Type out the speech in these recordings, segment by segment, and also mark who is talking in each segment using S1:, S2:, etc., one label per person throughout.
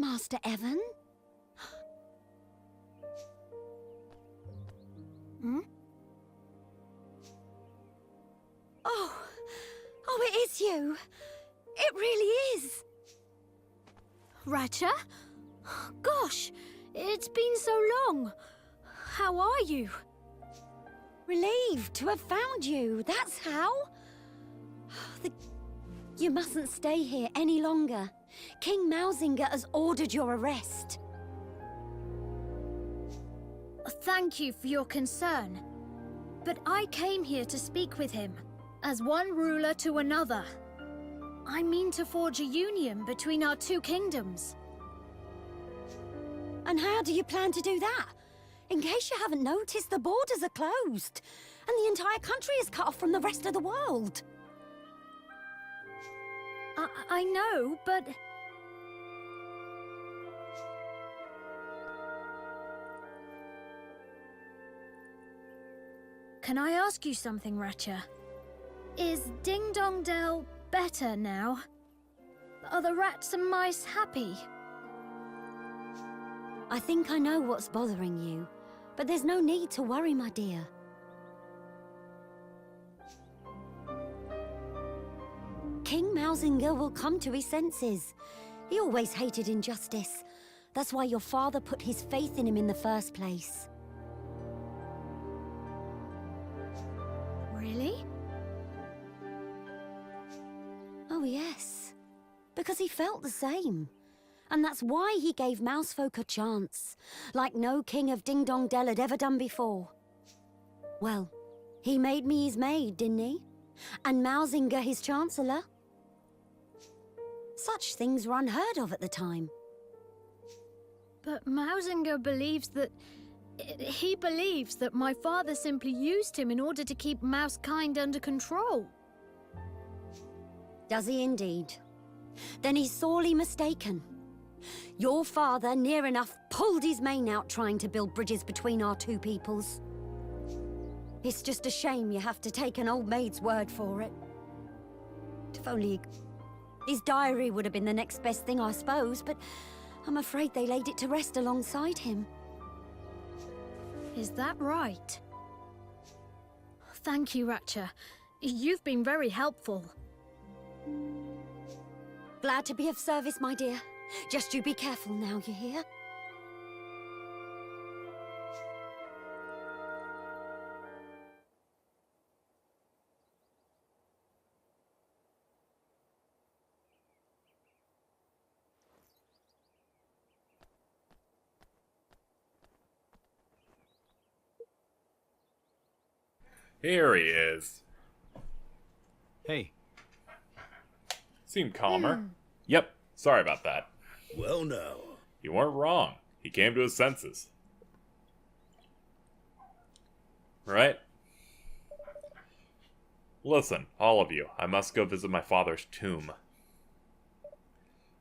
S1: Master Evan? Hmm? Oh, it is you. It really is.
S2: Ratcha? Gosh, it's been so long. How are you?
S1: Relieved to have found you, that's how. You mustn't stay here any longer. King Mausinger has ordered your arrest.
S2: Thank you for your concern. But I came here to speak with him, as one ruler to another. I mean to forge a union between our two kingdoms.
S1: And how do you plan to do that? In case you haven't noticed, the borders are closed, and the entire country is cut off from the rest of the world.
S2: I know, but... Can I ask you something, Ratcha? Is Ding Dong Dell better now? Are the rats and mice happy?
S1: I think I know what's bothering you, but there's no need to worry, my dear. King Mausinger will come to his senses. He always hated injustice. That's why your father put his faith in him in the first place.
S2: Really?
S1: Oh, yes. Because he felt the same. And that's why he gave Mousefolk a chance, like no king of Ding Dong Dell had ever done before. Well, he made me his maid, didn't he? And Mausinger his chancellor. Such things were unheard of at the time.
S2: But Mausinger believes that... He believes that my father simply used him in order to keep Mousekind under control.
S1: Does he indeed? Then he's sorely mistaken. Your father, near enough, pulled his mane out trying to build bridges between our two peoples. It's just a shame you have to take an old maid's word for it. If only... His diary would have been the next best thing, I suppose, but I'm afraid they laid it to rest alongside him.
S2: Is that right? Thank you, Ratcha. You've been very helpful.
S1: Glad to be of service, my dear. Just you be careful now, you hear?
S3: Here he is.
S4: Hey.
S3: Seemed calmer. Yep, sorry about that.
S5: Well, now.
S3: You weren't wrong. He came to his senses. Right? Listen, all of you, I must go visit my father's tomb.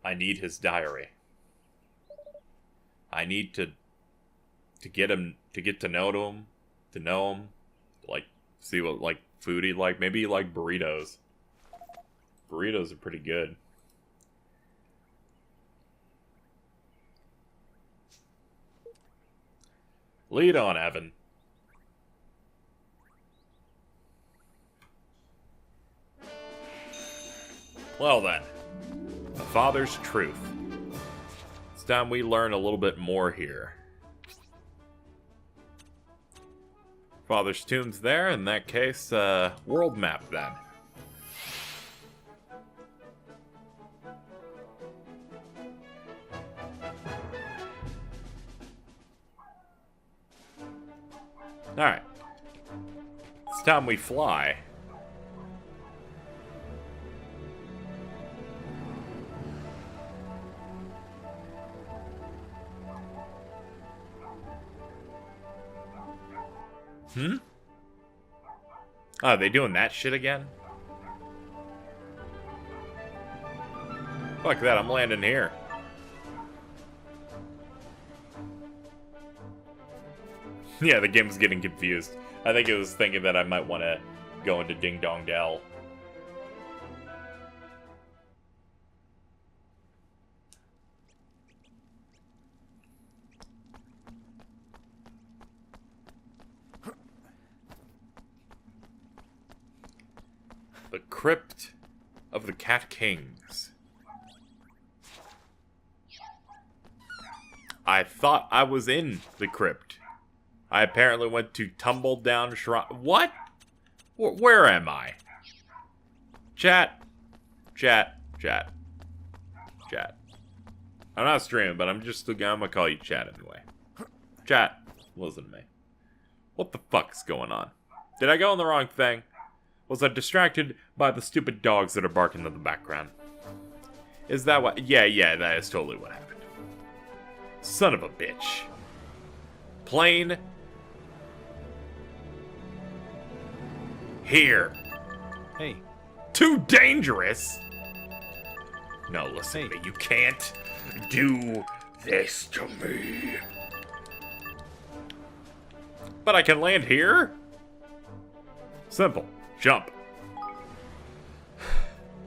S3: I need his diary. I need to get to know him, like, see what, like, food he like. Maybe he liked burritos. Burritos are pretty good. Lead on, Evan. Well then, a father's truth. It's time we learn a little bit more here. Father's tomb's there. In that case, world map then. Alright. It's time we fly. Hmm? Oh, are they doing that shit again? Fuck that, I'm landing here. Yeah, the game was getting confused. I think it was thinking that I might want to go into Ding Dong Dell. The crypt of the Cat Kings. I thought I was in the crypt. I apparently went to tumble down shrine. What? Where am I? Chat. Chat. Chat. Chat. I'm not streaming, but I'm gonna call you chat anyway. Chat. Listen to me. What the fuck's going on? Did I go on the wrong thing? Was I distracted by the stupid dogs that are barking in the background? Is that what? Yeah, that is totally what happened. Son of a bitch. Plane. Here.
S4: Hey.
S3: Too dangerous? No, listen
S4: Hey.
S3: to me. You can't do this to me. But I can land here? Simple. Jump.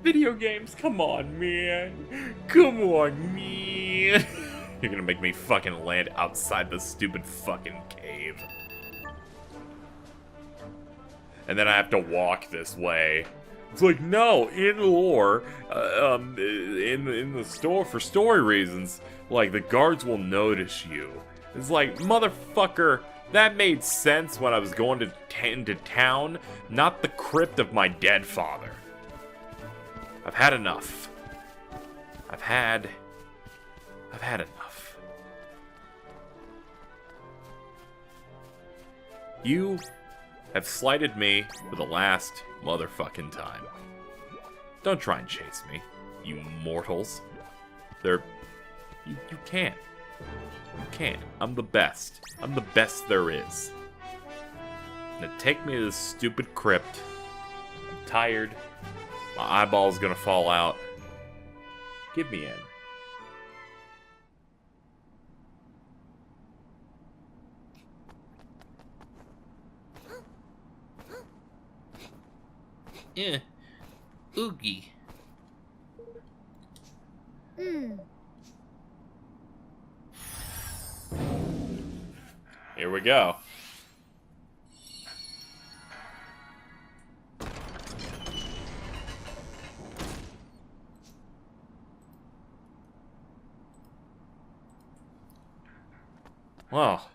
S3: Video games, come on, man. Come on, man. You're gonna make me fucking land outside the stupid fucking cave. And then I have to walk this way. It's like, no, in lore, in the store, for story reasons, like, the guards will notice you. It's like, motherfucker, that made sense when I was going into town, not the crypt of my dead father. I've had enough. I've had enough. You have slighted me for the last motherfucking time. Don't try and chase me, you mortals. You can't. You can't. I'm the best. I'm the best there is. Now take me to this stupid crypt. I'm tired. My eyeball's gonna fall out. Get me in. Oogie. Here we go. Well,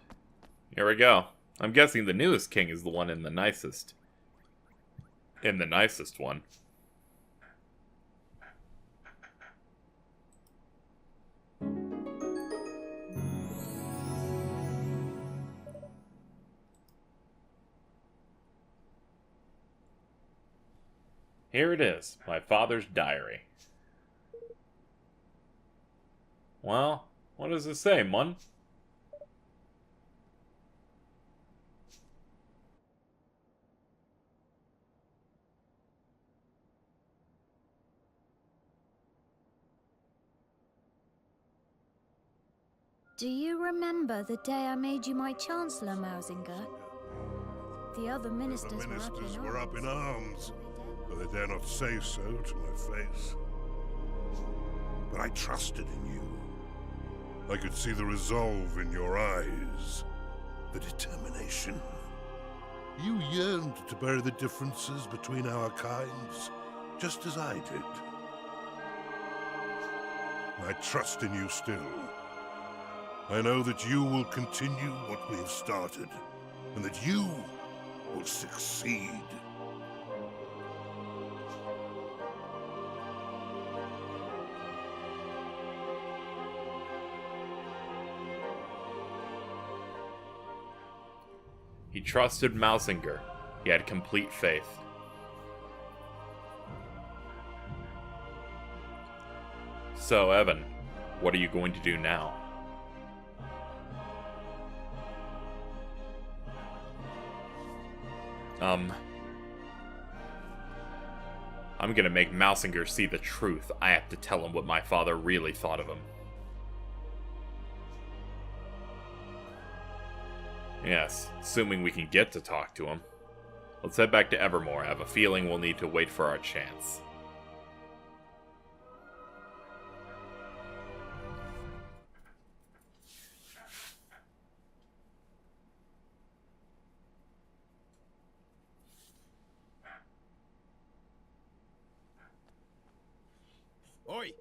S3: here we go. I'm guessing the newest king is the one in the nicest. In the nicest one. Here it is, my father's diary. Well, what does it say, Mun?
S2: Do you remember the day I made you my Chancellor, Mausinger? The other ministers,
S5: were up in arms, but they dare not say so to my face. But I trusted in you. I could see the resolve in your eyes, the determination. You yearned to bury the differences between our kinds, just as I did. I trust in you still. I know that you will continue what we have started, and that you will succeed.
S3: He trusted Mausinger. He had complete faith. So, Evan, what are you going to do now? I'm gonna make Mausinger see the truth. I have to tell him what my father really thought of him. Yes, assuming we can get to talk to him. Let's head back to Evermore. I have a feeling we'll need to wait for our chance.
S4: Oi!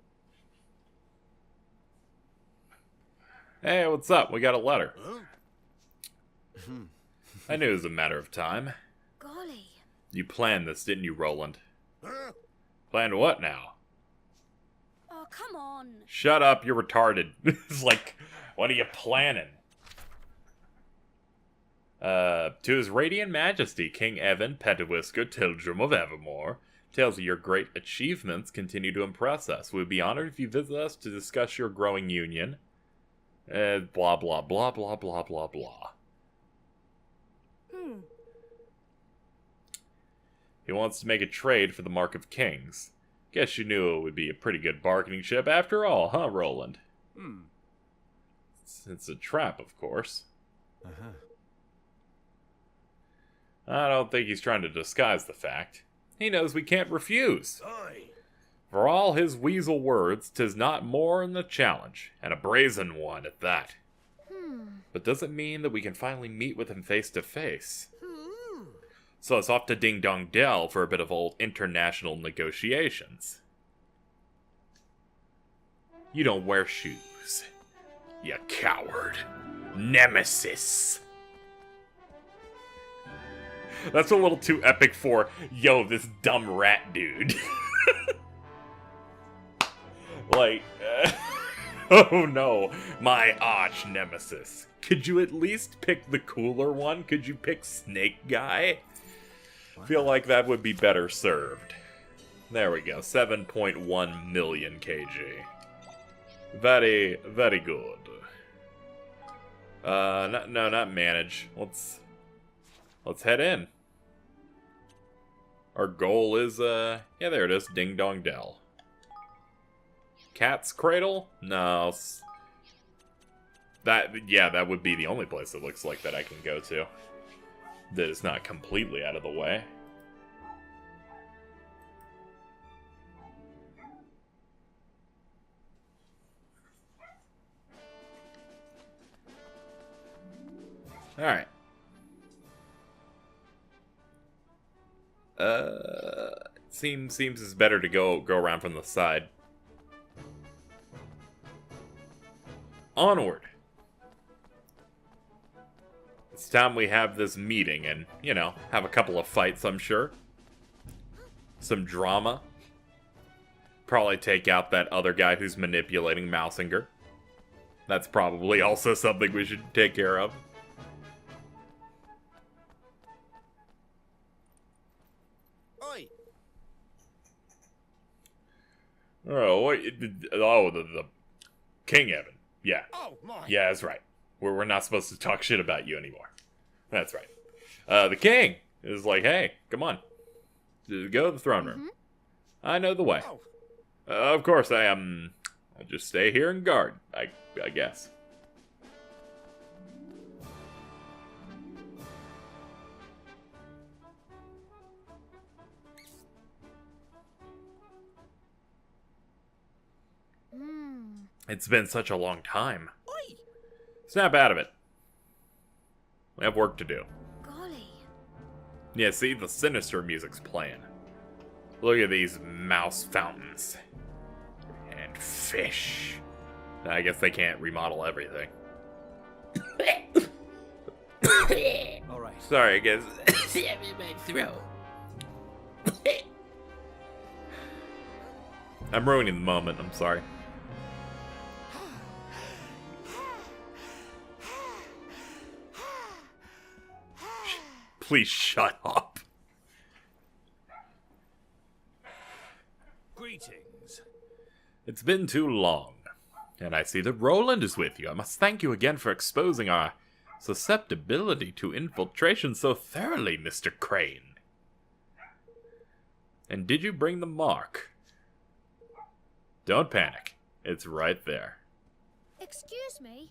S3: Hey, what's up? We got a letter.
S5: Huh?
S3: I knew it was a matter of time.
S2: Golly.
S3: You planned this, didn't you, Roland?
S5: Huh?
S3: Planned what now?
S1: Oh, come on.
S3: Shut up, you're retarded. It's like, what are you planning? To His Radiant Majesty, King Evan Pettiwhisker Tildrum of Evermore, tales of your great achievements continue to impress us. We'd be honored if you visit us to discuss your growing union. Blah, blah, blah, blah, blah, blah, blah. He wants to make a trade for the Mark of Kings. Guess you knew it would be a pretty good bargaining chip after all, huh, Roland? It's a trap, of course. I don't think he's trying to disguise the fact. He knows we can't refuse.
S5: Oi!
S3: For all his weasel words, 'tis not more than a challenge, and a brazen one at that. But does it mean that we can finally meet with him face to face? So it's off to Ding Dong Dell for a bit of old international negotiations. You don't wear shoes. You coward. Nemesis. That's a little too epic for, yo, this dumb rat dude. Like, oh no, my arch nemesis. Could you at least pick the cooler one? Could you pick Snake Guy? Feel like that would be better served. There we go, 7.1 million kg. Very, very good. Not manage. Let's head in. Our goal is, yeah, there it is, Ding Dong Dell. Cat's Cradle? No. That would be the only place it looks like that I can go to. That is not completely out of the way. Alright. Seems it's better to go around from the side. Onward. It's time we have this meeting and, you know, have a couple of fights, I'm sure. Some drama. Probably take out that other guy who's manipulating Mausinger. That's probably also something we should take care of.
S4: Oi!
S3: The King Evan. Yeah.
S4: Oh, my!
S3: Yeah, that's right. We're not supposed to talk shit about you anymore. That's right. The king is like, hey, come on. Go to the throne room. I know the way.
S4: Oh.
S3: Of course, I just stay here and guard, I guess. It's been such a long time.
S4: Oi!
S3: Snap out of it. We have work to do.
S2: Golly.
S3: Yeah, see, the sinister music's playing. Look at these mouse fountains. And fish. I guess they can't remodel everything.
S4: Alright.
S3: Sorry, I guess.
S6: My throat.
S3: I'm ruining the moment, I'm sorry. Please shut up.
S4: Greetings.
S3: It's been too long. And I see that Roland is with you. I must thank you again for exposing our susceptibility to infiltration so thoroughly, Mr. Crane. And did you bring the mark? Don't panic. It's right there.
S2: Excuse me?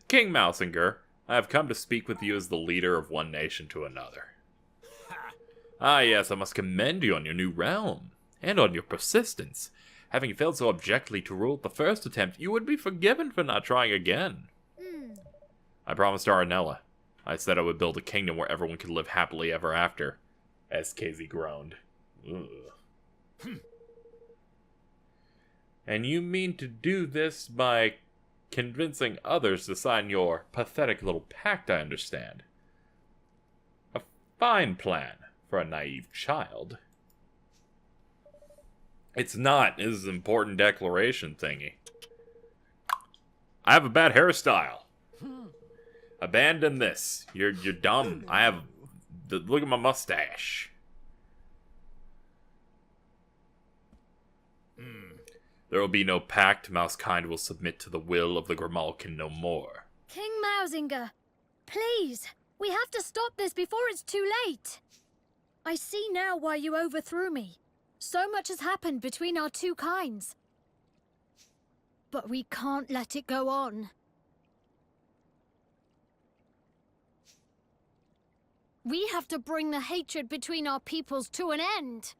S3: King Mausinger, I have come to speak with you as the leader of one nation to another. Ah, yes, I must commend you on your new realm, and on your persistence. Having failed so abjectly to rule at the first attempt, you would be forgiven for not trying again. I promised Aranella. I said I would build a kingdom where everyone could live happily ever after. As KZ groaned. Ugh. And you mean to do this by convincing others to sign your pathetic little pact, I understand. A fine plan for a naive child. It's not. This is an important declaration thingy. I have a bad hairstyle. Abandon this. You're dumb. I have... Look at my mustache. There will be no pact. Mousekind will submit to the will of the Grimalkin no more.
S2: King Mausinger, please, we have to stop this before it's too late. I see now why you overthrew me. So much has happened between our two kinds. But we can't let it go on. We have to bring the hatred between our peoples to an end.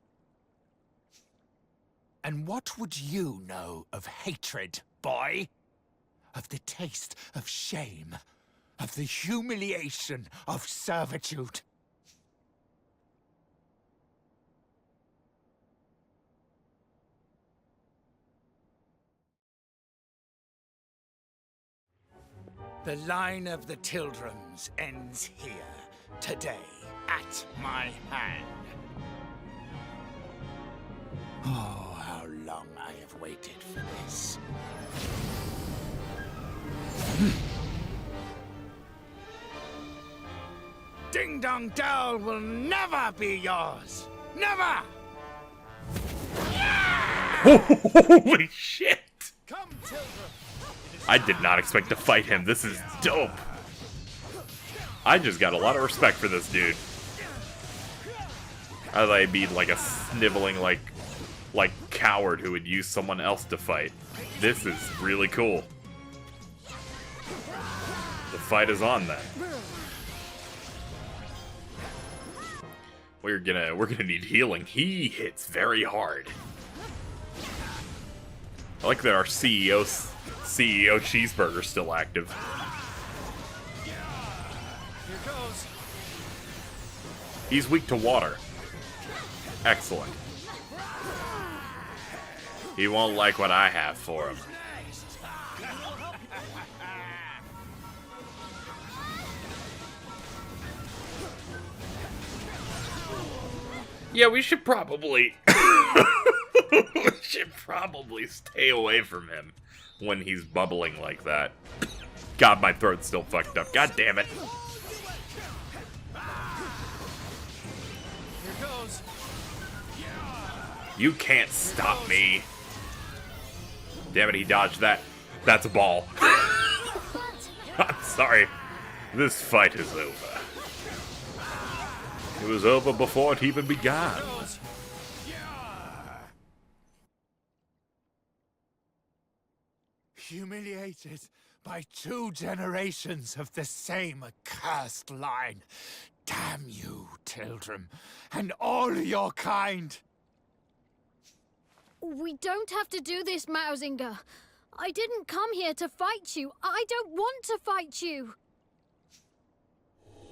S7: And what would you know of hatred, boy? Of the taste of shame, of the humiliation of servitude. The line of the Tildrams ends here, today, at my hand. Oh, how long I have waited for this. Ding Dong Dell will never be yours! Never!
S3: Holy shit!
S7: Come, Tildram!
S3: I did not expect to fight him. This is dope. I just got a lot of respect for this dude. I thought he'd be like a sniveling, like coward who would use someone else to fight. This is really cool. The fight is on then. We're gonna need healing. He hits very hard. I like that our CEO Cheeseburger's still active.
S7: Here goes.
S3: He's weak to water. Excellent. He won't like what I have for him. Yeah, we should probably stay away from him when he's bubbling like that. God, my throat's still fucked up. God damn it.
S7: Here goes.
S3: You can't stop me. Damn it, he dodged that. That's a ball. I'm sorry. This fight is over. It was over before it even began.
S7: Humiliated by 2 generations of the same accursed line. Damn you, Tildram, and all your kind.
S2: We don't have to do this, Mausinger. I didn't come here to fight you. I don't want to fight you.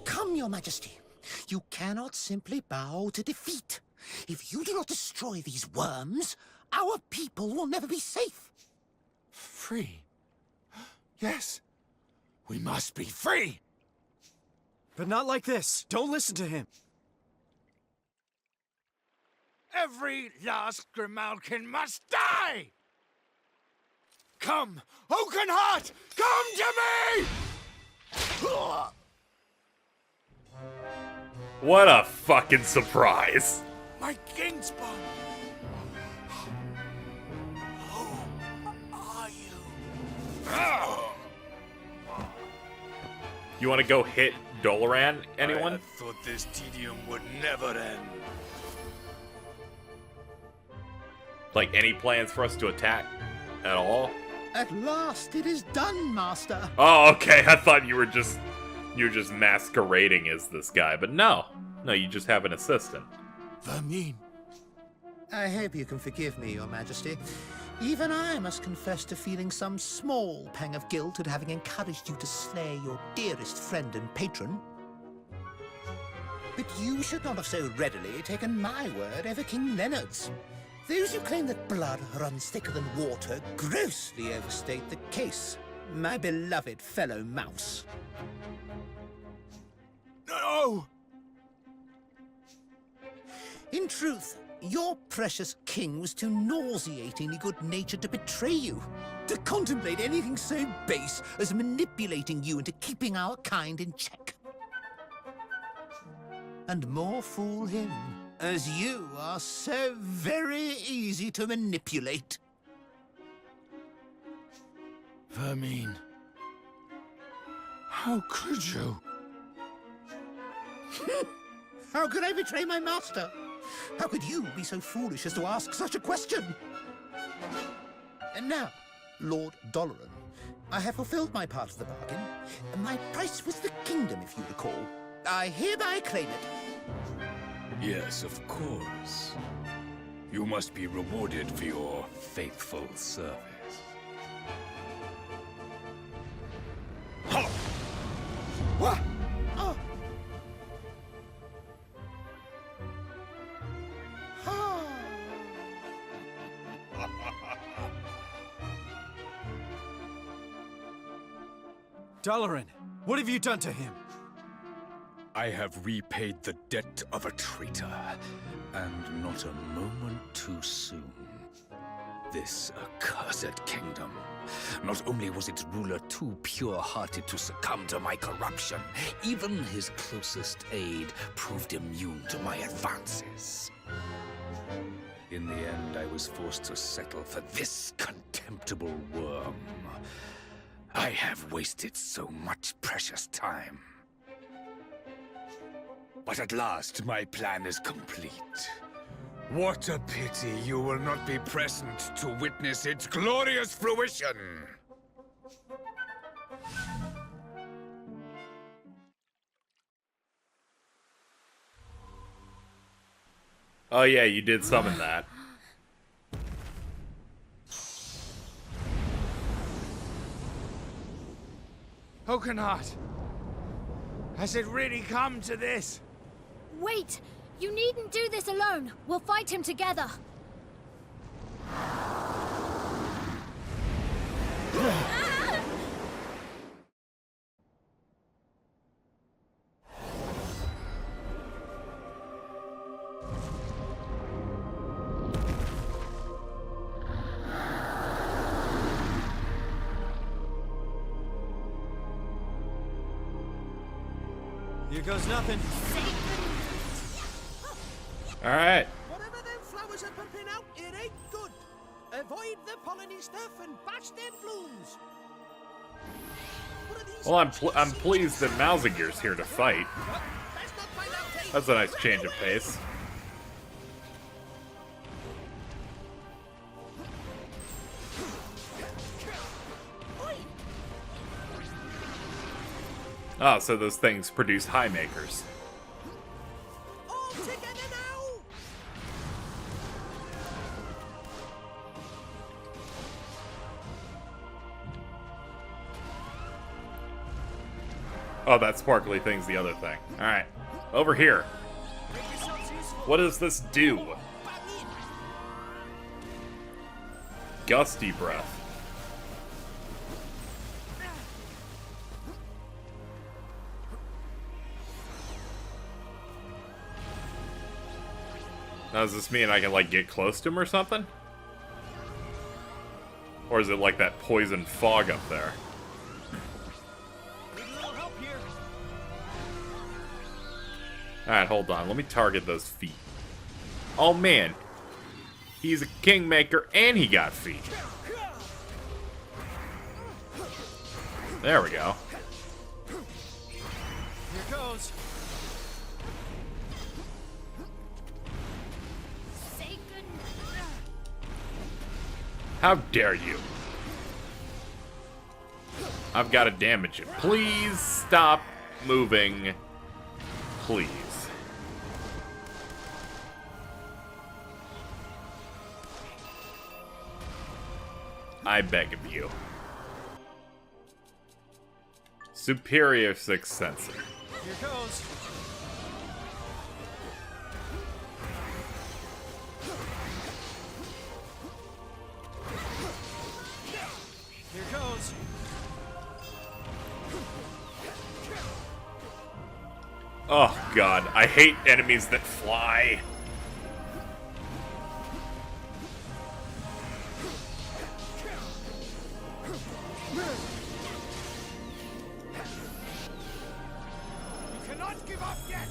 S8: Come, Your Majesty. You cannot simply bow to defeat. If you do not destroy these worms, our people will never be safe.
S7: Free? Yes, we must be free.
S4: But not like this. Don't listen to him.
S7: Every last Grimalkin must die! Come, Oakenhart! Come to me!
S3: What a fucking surprise.
S7: My kingspawn! Who are you?
S3: You want to go hit Doloran? Anyone?
S4: I thought this tedium would never end.
S3: Like, any plans for us to attack at all?
S8: At last it is done, Master.
S3: Oh, okay. I thought you were just masquerading as this guy, but no, you just have an assistant.
S7: Vermine.
S8: I hope you can forgive me, Your Majesty. Even I must confess to feeling some small pang of guilt at having encouraged you to slay your dearest friend and patron. But you should not have so readily taken my word over King Leonard's. Those who claim that blood runs thicker than water grossly overstate the case, my beloved fellow mouse.
S7: No!
S8: In truth, your precious king was too nauseatingly good-natured to betray you. To contemplate anything so base as manipulating you into keeping our kind in check. And more fool him, as you are so very easy to manipulate.
S7: Vermine. How could you?
S8: How could I betray my master? How could you be so foolish as to ask such a question? And now, Lord Doloran, I have fulfilled my part of the bargain. My price was the kingdom, if you recall. I hereby claim it.
S9: Yes, of course. You must be rewarded for your faithful service.
S8: Ha! What? Oh. Ha!
S4: Doloran, what have you done to him?
S9: I have repaid the debt of a traitor, and not a moment too soon. This accursed kingdom. Not only was its ruler too pure-hearted to succumb to my corruption, even his closest aide proved immune to my advances. In the end, I was forced to settle for this contemptible worm. I have wasted so much precious time. But at last, my plan is complete. What a pity you will not be present to witness its glorious fruition!
S3: Oh yeah, you did summon that.
S7: Oakenhart! Has it really come to this?
S2: Wait! You needn't do this alone. We'll fight him together.
S4: Here goes nothing.
S3: Alright.
S8: Whatever them flowers are pumping out, it ain't good. Avoid the polleny stuff and bash them blooms.
S3: Well, I'm pleased that Mausinger's here to fight. That's a nice change of pace. Oh, so those things produce high makers.
S8: All together now.
S3: Oh, that sparkly thing's the other thing. Alright. Over here. What does this do? Gusty breath. Now, does this mean I can, like, get close to him or something? Or is it like that poison fog up there? Alright, hold on. Let me target those feet. Oh, man. He's a kingmaker and he got feet. There we go.
S4: Here goes.
S3: How dare you? I've got to damage it. Please stop moving. Please. I beg of you. Superior sixth sensor.
S4: Here goes.
S3: Oh god, I hate enemies that fly.
S7: You cannot give up yet!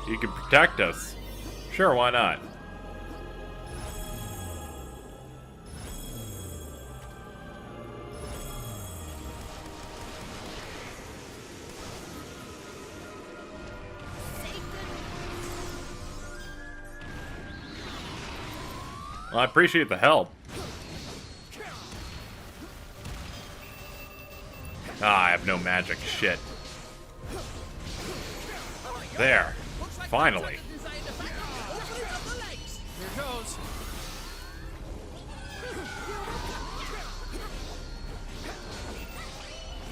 S3: You can protect us. Sure, why not? Well, I appreciate the help. Ah, I have no magic. Shit. There. Finally.
S7: Here goes.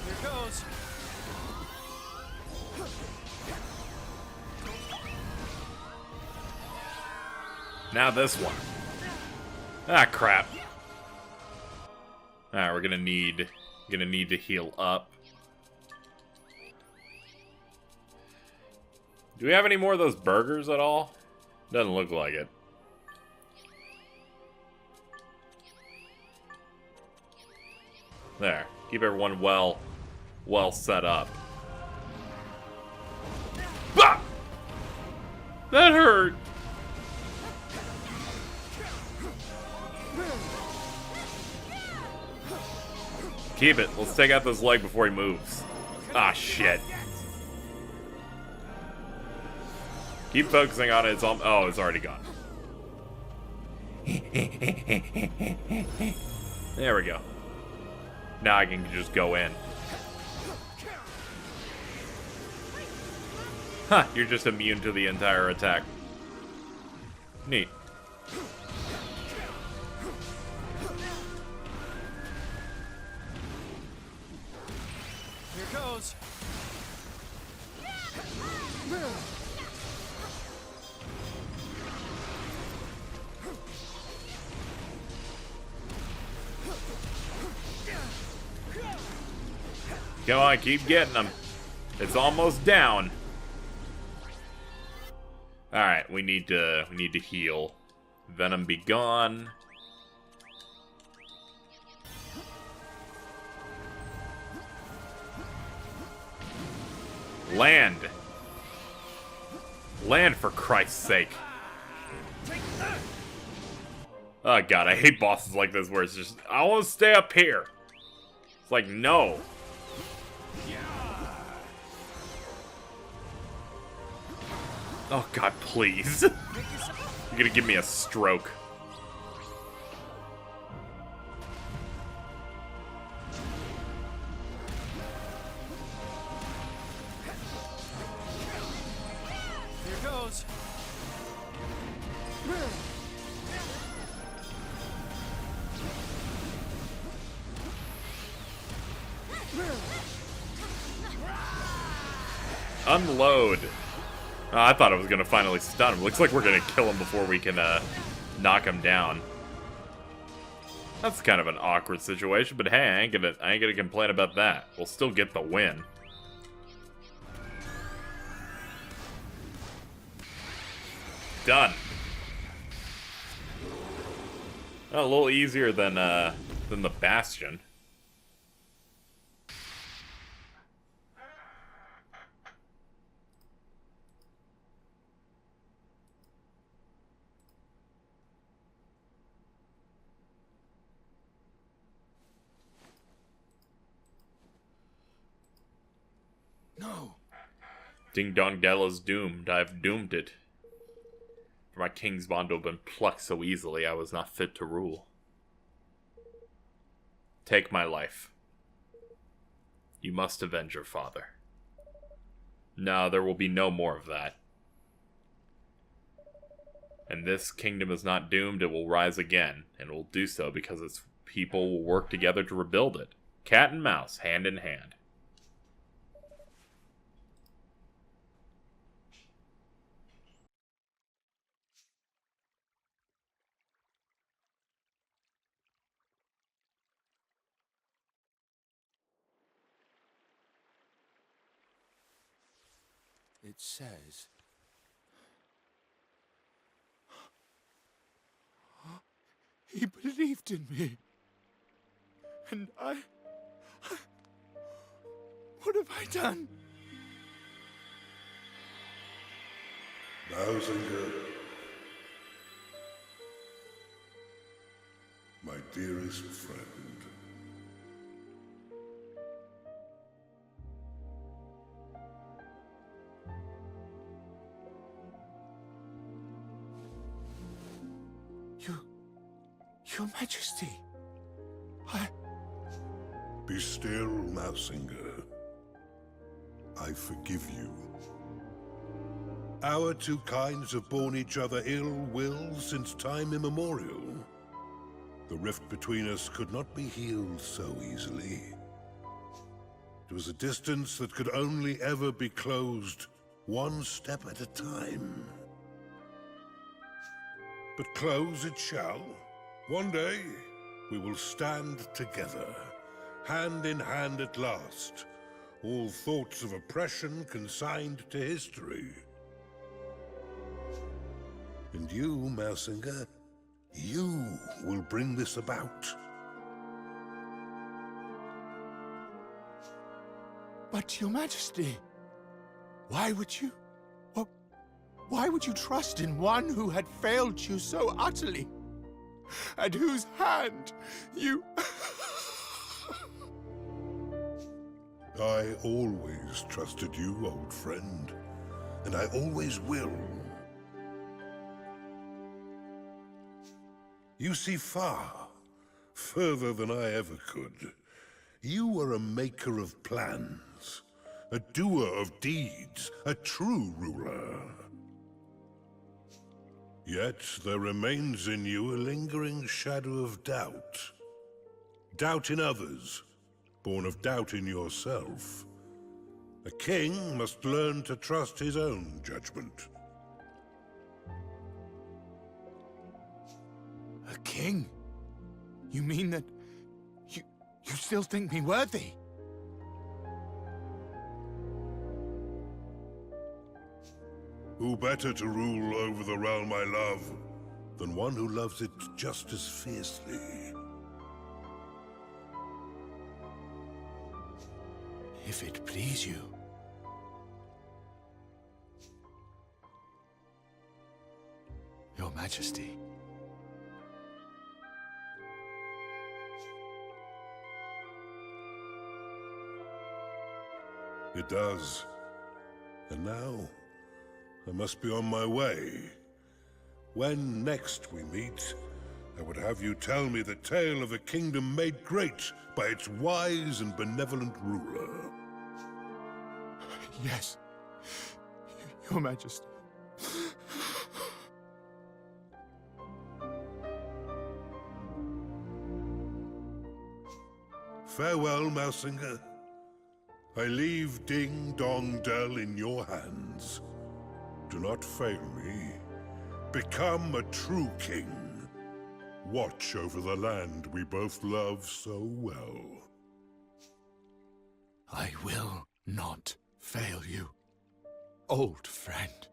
S7: Here goes.
S3: Now this one. Ah, crap. Alright, we're gonna need to heal up. Do we have any more of those burgers at all? Doesn't look like it. There. Keep everyone well set up. Ah! That hurt! Keep it. Let's take out this leg before he moves. Ah, shit. Keep focusing on it. It's on. Oh, it's already gone. There we go. Now I can just go in. Huh, you're just immune to the entire attack. Neat.
S7: Here goes.
S3: Come on, keep getting them. It's almost down. All right, we need to heal. Venom be gone. Land. Land, for Christ's sake. Oh god, I hate bosses like this where it's just, I want to stay up here. It's like, no. Oh god, please. You're gonna give me a stroke.
S7: Here goes.
S3: Unload. Oh, I thought I was gonna finally stun him. Looks like we're gonna kill him before we can knock him down. That's kind of an awkward situation, but hey, I ain't gonna complain about that. We'll still get the win. Done. Oh, a little easier than the Bastion.
S7: No.
S3: Ding Dong Della's doomed. I've doomed it. For my king's bond to have been plucked so easily, I was not fit to rule. Take my life. You must avenge your father. No, there will be no more of that. And this kingdom is not doomed, it will rise again, and it will do so because its people will work together to rebuild it. Cat and mouse, hand in hand.
S7: says. He believed in me. And I... What have I done?
S5: Mausinger, my dearest friend.
S7: Your Majesty,
S5: Be still, Mausinger. I forgive you. Our two kinds have borne each other ill will since time immemorial. The rift between us could not be healed so easily. It was a distance that could only ever be closed one step at a time. But close it shall. One day, we will stand together, hand in hand at last, all thoughts of oppression consigned to history. And you, Mausinger, you will bring this about.
S7: but Your Majesty, why would you... why would you trust in one who had failed you so utterly? At whose hand you...
S5: I always trusted you, old friend, and I always will. You see far, further than I ever could. You are a maker of plans, a doer of deeds, a true ruler. Yet there remains in you a lingering shadow of doubt. Doubt in others, born of doubt in yourself. A king must learn to trust his own judgment.
S7: A king? You mean that... you still think me worthy?
S5: Who better to rule over the realm I love than one who loves it just as fiercely?
S7: If it please you. Your Majesty.
S5: It does. And now, I must be on my way. When next we meet, I would have you tell me the tale of a kingdom made great by its wise and benevolent ruler.
S7: Yes, Your Majesty.
S5: Farewell, Mausinger. I leave Ding Dong Dell in your hands. Do not fail me. Become a true king. Watch over the land we both love so well.
S7: I will not fail you, old friend.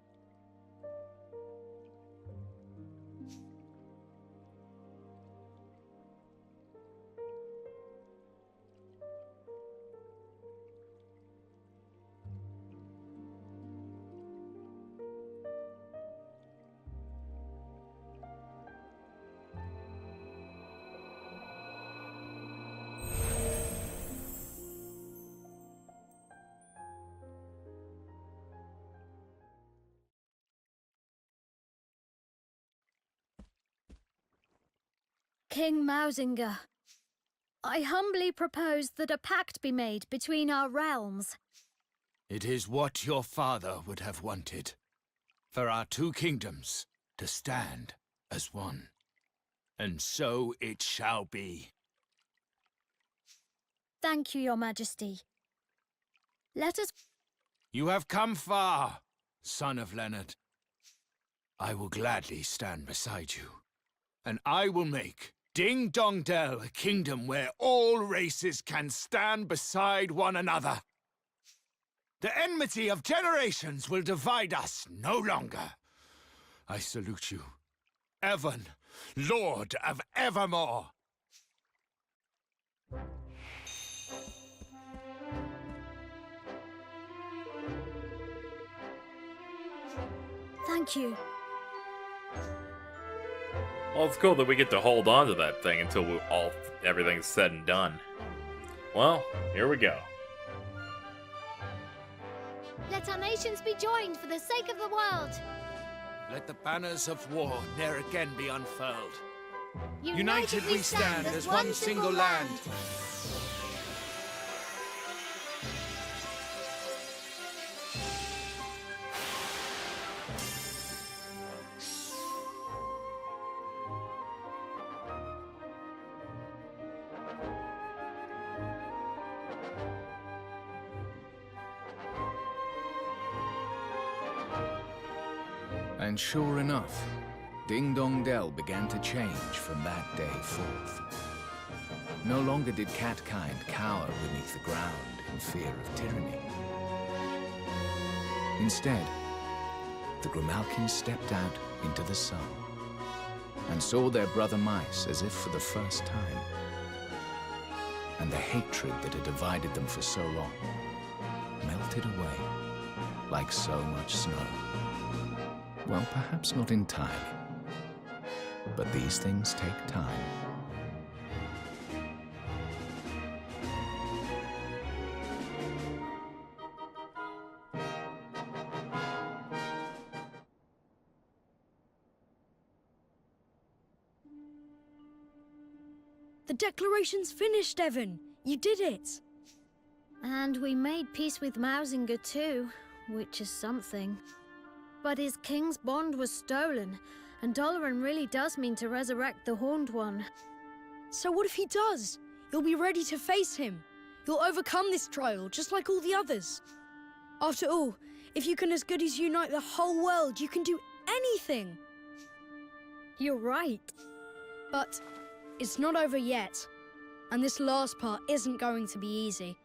S2: King Mausinger, I humbly propose that a pact be made between our realms.
S7: It is what your father would have wanted, for our two kingdoms to stand as one. And so it shall be.
S2: Thank you, Your Majesty. Let us...
S7: You have come far, son of Leonard. I will gladly stand beside you, and I will make Ding Dong Dell a kingdom where all races can stand beside one another. The enmity of generations will divide us no longer. I salute you, Evan, Lord of Evermore.
S2: Thank you.
S3: Well, it's cool that we get to hold on to that thing until everything's said and done. Well, here we go.
S2: Let our nations be joined for the sake of the world.
S7: Let the banners of war ne'er again be unfurled.
S2: United we stand as one single land.
S9: And sure enough, Ding Dong Dell began to change from that day forth. No longer did catkind cower beneath the ground in fear of tyranny. Instead, the Grimalkins stepped out into the sun and saw their brother mice as if for the first time. And the hatred that had divided them for so long melted away like so much snow. Well, perhaps not entirely, but these things take time.
S10: The declaration's finished, Evan. You did it.
S2: And we made peace with Mausinger too, which is something. But his king's bond was stolen, and Doloran really does mean to resurrect the Horned One.
S10: So what if he does? You'll be ready to face him. You'll overcome this trial, just like all the others. After all, if you can as good as unite the whole world, you can do anything.
S2: You're right.
S10: But it's not over yet. And this last part isn't going to be easy.